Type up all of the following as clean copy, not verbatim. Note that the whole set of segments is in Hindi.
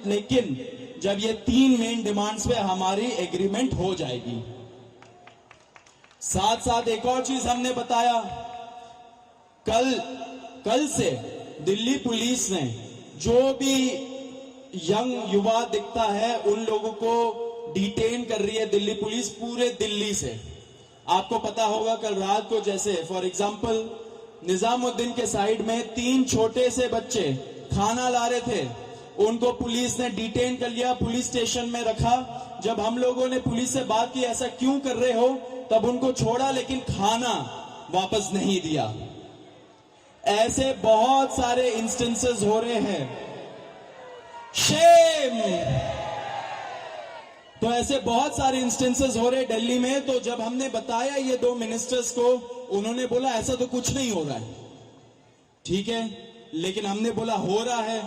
लेकिन जब ये 3 मेन डिमांड्स पे हमारी एग्रीमेंट हो जाएगी। साथ साथ एक और चीज हमने बताया, कल से दिल्ली पुलिस ने जो भी यंग युवा दिखता है उन लोगों को डिटेन कर रही है दिल्ली पुलिस पूरे दिल्ली से। आपको पता होगा कल रात को जैसे फॉर एग्जांपल निजामुद्दीन के साइड में 3 छोटे से बच्चे खाना ला रहे थे, उनको पुलिस ने डिटेन कर लिया, पुलिस स्टेशन में रखा। जब हम लोगों ने पुलिस से बात की ऐसा क्यों कर रहे हो, तब उनको छोड़ा लेकिन खाना वापस नहीं दिया। ऐसे बहुत सारे इंस्टेंसेस हो रहे हैं। शेम। तो ऐसे बहुत सारे इंस्टेंसेस हो रहे दिल्ली में। तो जब हमने बताया ये 2 मिनिस्टर्स को, उन्होंने बोला ऐसा तो कुछ नहीं हो रहा है। ठीक है, लेकिन हमने बोला हो रहा है,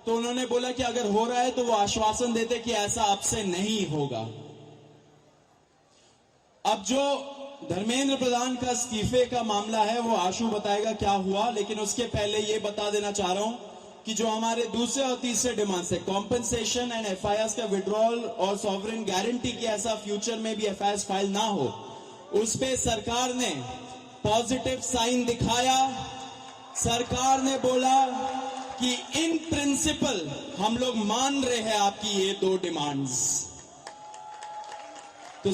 तो उन्होंने बोला कि अगर हो रहा है तो वो आश्वासन देते कि ऐसा अब से नहीं होगा। अब जो धर्मेंद्र प्रधान का इस्तीफे का मामला है वो आशु बताएगा क्या हुआ, लेकिन उसके पहले ये बता देना चाह रहा हूं कि जो हमारे दूसरे और तीसरे डिमांड्स है, कॉम्पेंसेशन एंड एफआईआर का विड्रॉल और सॉवरेन गारंटी की ऐसा फ्यूचर में भी एफआईआर फाइल ना हो, उस पे सरकार ने पॉजिटिव साइन दिखाया। सरकार ने बोला कि इन प्रिंसिपल हम लोग मान रहे हैं आपकी ये 2 डिमांड्स। तो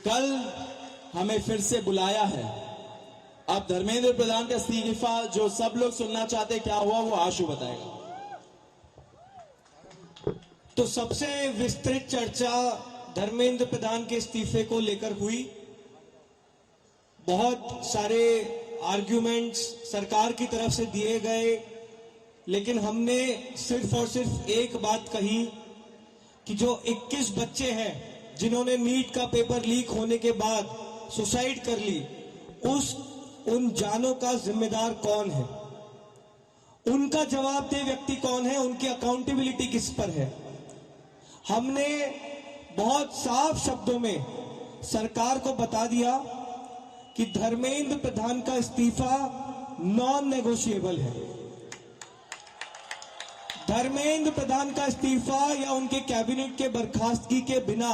कल हमें फिर से बुलाया है। अब धर्मेंद्र प्रधान का इस्तीफा जो सब लोग सुनना चाहते क्या हुआ वो आशु बताएगा। तो सबसे विस्तृत चर्चा धर्मेंद्र प्रधान के इस्तीफे को लेकर हुई। बहुत सारे आर्ग्यूमेंट्स सरकार की तरफ से दिए गए, लेकिन हमने सिर्फ और सिर्फ एक बात कही कि जो 21 बच्चे हैं जिन्होंने नीट का पेपर लीक होने के बाद सुसाइड कर ली, उन जानों का जिम्मेदार कौन है, उनका जवाबदेह व्यक्ति कौन है, उनकी अकाउंटेबिलिटी किस पर है। हमने बहुत साफ शब्दों में सरकार को बता दिया कि धर्मेंद्र प्रधान का इस्तीफा नॉन नेगोशिएबल है। धर्मेंद्र प्रधान का इस्तीफा या उनके कैबिनेट के बर्खास्तगी के बिना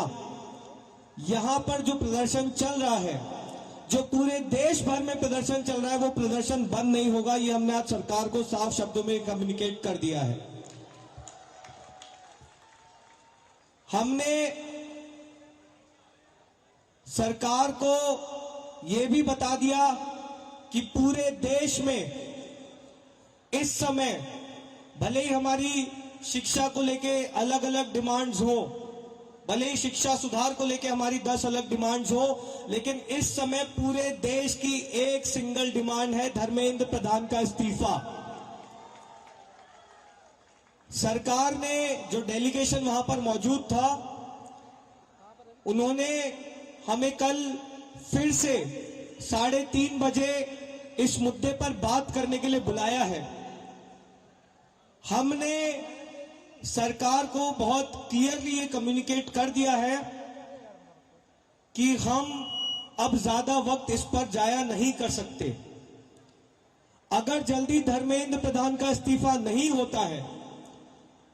यहां पर जो प्रदर्शन चल रहा है, जो पूरे देश भर में प्रदर्शन चल रहा है, वो प्रदर्शन बंद नहीं होगा। ये हमने आज सरकार को साफ शब्दों में कम्युनिकेट कर दिया है। हमने सरकार को यह भी बता दिया कि पूरे देश में इस समय भले ही हमारी शिक्षा को लेके अलग अलग डिमांड्स हो, भले ही शिक्षा सुधार को लेके हमारी 10 अलग डिमांड्स हो, लेकिन इस समय पूरे देश की एक सिंगल डिमांड है, धर्मेंद्र प्रधान का इस्तीफा। सरकार ने जो डेलीगेशन वहां पर मौजूद था, उन्होंने हमें कल फिर से 3:30 बजे इस मुद्दे पर बात करने के लिए बुलाया है। हमने सरकार को बहुत क्लियरली ये कम्युनिकेट कर दिया है कि हम अब ज्यादा वक्त इस पर जाया नहीं कर सकते। अगर जल्दी धर्मेंद्र प्रधान का इस्तीफा नहीं होता है,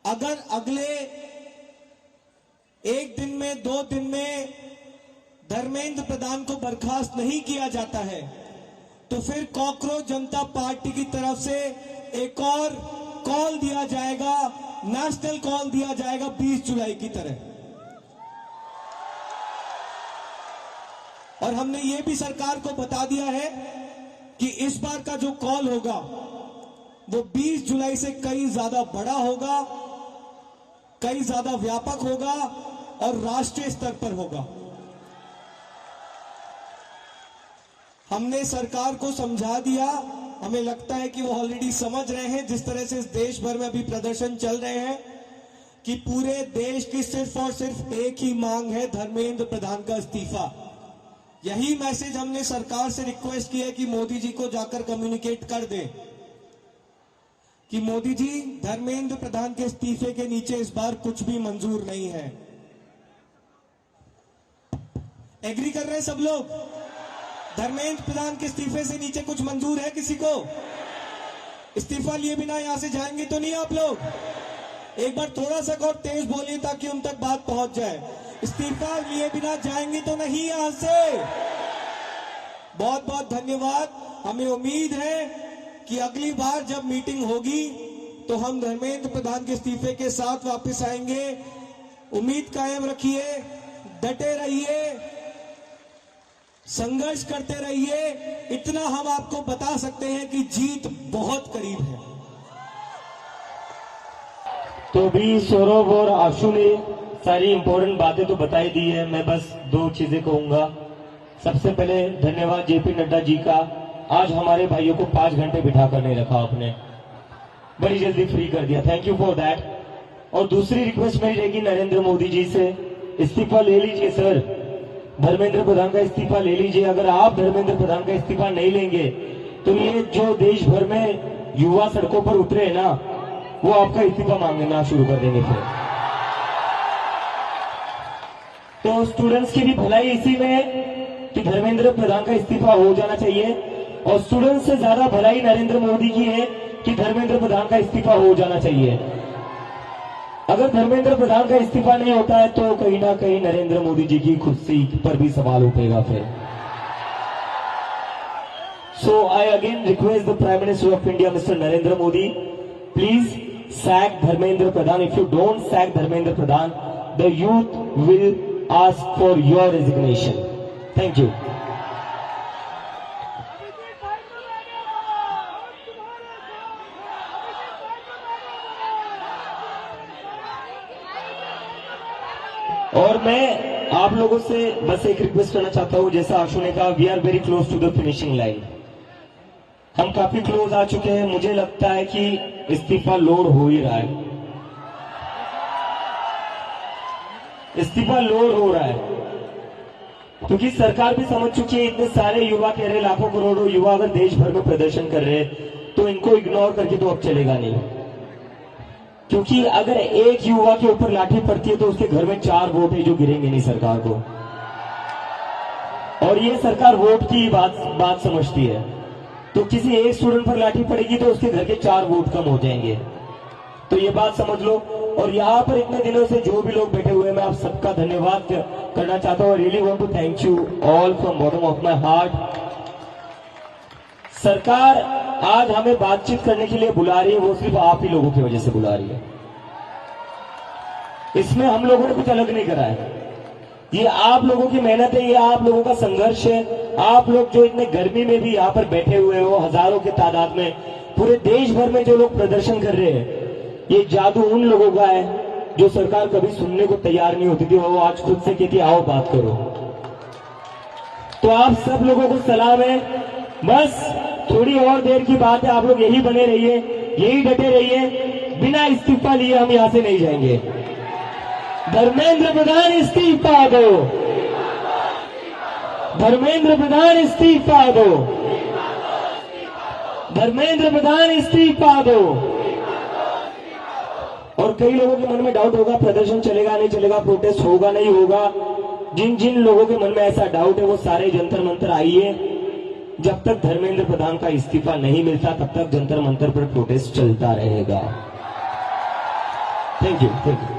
अगर अगले 1 दिन में 2 दिन में धर्मेंद्र प्रधान को बर्खास्त नहीं किया जाता है, तो फिर कॉकरोच जनता पार्टी की तरफ से एक और कॉल दिया जाएगा, नेशनल कॉल दिया जाएगा 20 जुलाई की तरह। और हमने ये भी सरकार को बता दिया है कि इस बार का जो कॉल होगा वो 20 जुलाई से कहीं ज्यादा बड़ा होगा, कहीं ज्यादा व्यापक होगा और राष्ट्रीय स्तर पर होगा। हमने सरकार को समझा दिया, हमें लगता है कि वो ऑलरेडी समझ रहे हैं, जिस तरह से इस देश भर में अभी प्रदर्शन चल रहे हैं, कि पूरे देश की सिर्फ और सिर्फ एक ही मांग है, धर्मेंद्र प्रधान का इस्तीफा। यही मैसेज हमने सरकार से रिक्वेस्ट की है कि मोदी जी को जाकर कम्युनिकेट कर दें कि मोदी जी, धर्मेंद्र प्रधान के इस्तीफे के नीचे इस बार कुछ भी मंजूर नहीं है। एग्री कर रहे हैं सब लोग? धर्मेंद्र प्रधान के इस्तीफे से नीचे कुछ मंजूर है किसी को? इस्तीफा लिए बिना यहां से जाएंगे तो नहीं आप लोग? एक बार थोड़ा सा और तेज बोलिए ताकि उन तक बात पहुंच जाए। इस्तीफा लिए बिना जाएंगी तो नहीं यहां से। बहुत बहुत धन्यवाद। हमें उम्मीद है कि अगली बार जब मीटिंग होगी तो हम धर्मेंद्र प्रधान के इस्तीफे के साथ वापस आएंगे। उम्मीद कायम रखिए, डटे रहिए, संघर्ष करते रहिए। इतना हम आपको बता सकते हैं कि जीत बहुत करीब है। तो भी सौरभ और आशु ने सारी इंपॉर्टेंट बातें तो बताई दी है। मैं बस दो चीजें कहूंगा। सबसे पहले धन्यवाद जेपी नड्डा जी का। आज हमारे भाइयों को 5 घंटे बिठा कर नहीं रखा आपने, बड़ी जल्दी फ्री कर दिया। Thank you for that. और दूसरी रिक्वेस्ट मेरी रहेगी नरेंद्र मोदी जी से, इस्तीफा ले लीजिए सर, धर्मेंद्र प्रधान का इस्तीफा ले लीजिए। अगर आप धर्मेंद्र प्रधान का इस्तीफा नहीं लेंगे तो ये जो देश भर में युवा सड़कों पर उतरे हैं ना, वो आपका इस्तीफा मांगना शुरू कर देंगे फिर। तो स्टूडेंट्स की भी भलाई इसी में है कि धर्मेंद्र प्रधान का इस्तीफा हो जाना चाहिए, और स्टूडेंट्स से ज्यादा भलाई नरेंद्र मोदी की है कि धर्मेंद्र प्रधान का इस्तीफा हो जाना चाहिए। अगर धर्मेंद्र प्रधान का इस्तीफा नहीं होता है तो कहीं ना कहीं नरेंद्र मोदी जी की कुर्सी पर भी सवाल उठेगा फिर। So I again request the prime minister of India mister Narendra Modi, please sack Dharmendra Pradhan. If you don't sack Dharmendra Pradhan, the youth will ask for your resignation. Thank you. और मैं आप लोगों से बस एक रिक्वेस्ट करना चाहता हूं, जैसा आशु ने कहा, we are very close to the finishing line. हम काफी क्लोज आ चुके हैं। मुझे लगता है कि इस्तीफा लोड हो ही रहा है, इस्तीफा लोड हो रहा है, क्योंकि सरकार भी समझ चुकी है इतने सारे युवा कह रहे, लाखों करोड़ों युवा अगर देश भर में प्रदर्शन कर रहे हैं तो इनको इग्नोर करके तो अब चलेगा नहीं। क्योंकि अगर एक युवा के ऊपर लाठी पड़ती है तो उसके घर में 4 वोट है जो गिरेंगे नहीं सरकार को, और ये सरकार वोट की बात समझती है। तो किसी एक स्टूडेंट पर लाठी पड़ेगी तो उसके घर के 4 वोट कम हो जाएंगे। तो ये बात समझ लो। और यहाँ पर इतने दिनों से जो भी लोग बैठे हुए हैं, मैं आप सबका धन्यवाद करना चाहता हूँ। Really want to thank you all from bottom of my heart. सरकार आज हमें बातचीत करने के लिए बुला रही है, वो सिर्फ आप ही लोगों की वजह से बुला रही है। इसमें हम लोगों ने कुछ अलग नहीं करा है, ये आप लोगों की मेहनत है, ये आप लोगों का संघर्ष है। आप लोग जो इतने गर्मी में भी यहाँ पर बैठे हुए हो, हजारों की तादाद में, पूरे देश भर में जो लोग प्रदर्शन कर रहे हैं, ये जादू उन लोगों का है जो सरकार कभी सुनने को तैयार नहीं होती थी, वो आज खुद से कहती आओ बात करो। तो आप सब लोगों को सलाम है। बस थोड़ी और देर की बात है, आप लोग यही बने रहिए, यही डटे रहिए। बिना इस्तीफा लिए हम यहां से नहीं जाएंगे। धर्मेंद्र प्रधान इस्तीफा दो, धर्मेंद्र प्रधान इस्तीफा दो, धर्मेंद्र प्रधान इस्तीफा दो। और कई लोगों के मन में डाउट होगा, प्रदर्शन चलेगा नहीं चलेगा, प्रोटेस्ट होगा नहीं होगा। जिन जिन लोगों के मन में ऐसा डाउट है वो सारे जंतर मंतर आइए। जब तक धर्मेंद्र प्रधान का इस्तीफा नहीं मिलता तब तक जंतर मंतर पर प्रोटेस्ट चलता रहेगा। Thank you, thank you.